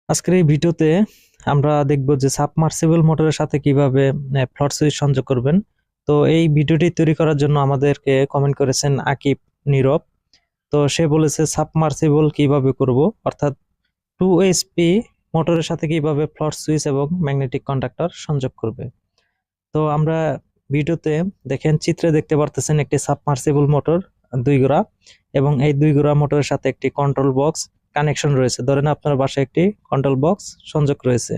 আজকের এই ভিডিওতে আমরা দেখব যে সাবমার্সিবল মোটরের সাথে কিভাবে ফ্লট সুইচ সংযোগ করবেন। তো এই ভিডিওটি তৈরি করার জন্য আমাদেরকে কমেন্ট করেছেন আকিব নীরব। তো সে বলেছে সাবমার্সিবল কিভাবে করব, অর্থাৎ 2 HP মোটরের সাথে কিভাবে ফ্লট সুইচ এবং ম্যাগনেটিক কন্ডাক্টর সংযোগ করবে। তো আমরা ভিডিওতে দেখেন, চিত্রে দেখতে পারতেছেন একটি সাবমার্সিবল মোটর 2 গোড়া, এবং এই 2 গোড়া মোটরের সাথে একটি কন্ট্রোল বক্স কানেকশন রয়েছে। ধরেন আপনার বাসায় একটি কন্ট্রোল বক্স সংযোগ রয়েছে।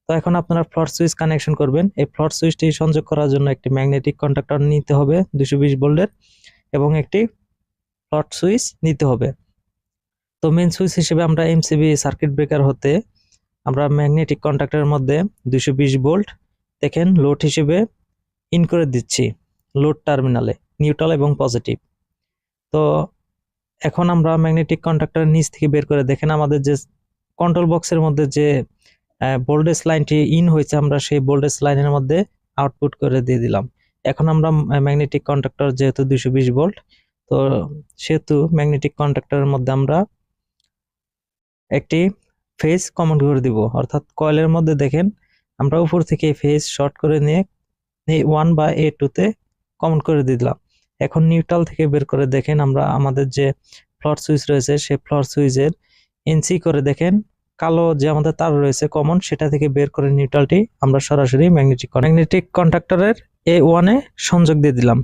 তো এখন আপনারা ফ্লট সুইচ কানেকশন করবেন। এই ফ্লট সুইচটি সংযোগ করার জন্য একটি ম্যাগনেটিক কন্ডাক্টর নিতে হবে 220 ভোল্টের, এবং একটি ফ্লট সুইচ নিতে হবে। তো মেইন সুইচ হিসেবে আমরা এমসিবি সার্কিট ব্রেকার হতে আমরা ম্যাগনেটিক কন্ডাক্টরের মধ্যে 220 ভোল্ট দেখেন লোড হিসেবে ইন করে দিচ্ছি লোড টার্মিনালে, নিউট্রাল এবং পজিটিভ। তো এখন আমরা ম্যাগনেটিক কন্ডাক্টর নিচ থেকে বের করে দেখেন আমাদের যে কন্ট্রোল বক্সের মধ্যে যে ভোল্টেজ লাইনটি ইন হয়েছে, আমরা সেই ভোল্টেজ লাইনের মধ্যে আউটপুট করে দিয়ে দিলাম। এখন আমরা ম্যাগনেটিক কন্ডাক্টর যেহেতু 220 ভোল্ট, তো সেহেতু ম্যাগনেটিক কন্ডাক্টরের মধ্যে আমরা একটি ফেজ কমন করে দিব, অর্থাৎ কয়েলের মধ্যে দেখেন আমরা উপর থেকে ফেজ শর্ট করে নিয়ে A1 বা A2 তে কমন করে দিলাম। এখন নিউট্রাল থেকে বের করে দেখেন আমরা আমাদের যে ফ্লট সুইচ রয়েছে সেই ফ্লট সুইচের এনসি করে দেখেন কালো যে আমাদের তার রয়েছে কমন, সেটা থেকে বের করে নিউট্রালটি আমরা সরাসরি ম্যাগনেটিক কন্ডাক্টরের A1 এ সংযোগ দিয়ে দিলাম।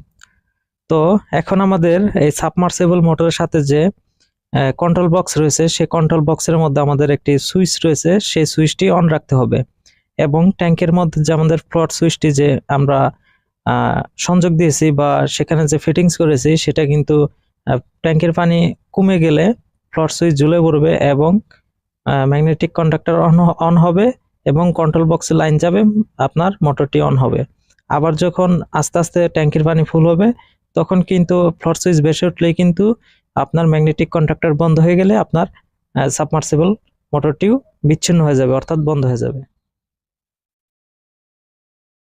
তো এখন আমাদের এই সাবমার্সিবল মোটরের সাথে যে কন্ট্রোল বক্স রয়েছে সেই কন্ট্রোল বক্সের মধ্যে আমাদের একটি সুইচ রয়েছে, সেই সুইচটি অন রাখতে হবে। এবং ট্যাঙ্কের মধ্যে যে আমাদের ফ্লট সুইচটি যে আমরা সংযোগ দিয়েছি বা সেখানে যে ফিটিংস করেছি, সেটা কিন্তু ট্যাঙ্কের পানি কমে গেলে ফ্লট সুইচ জ্বলে পড়বে এবং ম্যাগনেটিক কন্ডাক্টর অন হবে এবং কন্ট্রোল বক্সে লাইন যাবে, আপনার মোটরটি অন হবে। আবার যখন আস্তে আস্তে ট্যাঙ্কের পানি ফুল হবে, তখন কিন্তু ফ্লট সুইচ বেশি উঠলেই কিন্তু আপনার ম্যাগনেটিক কন্ডাক্টর বন্ধ হয়ে গেলে আপনার সাবমার্সিবল মোটরটিও বিচ্ছিন্ন হয়ে যাবে, অর্থাৎ বন্ধ হয়ে যাবে।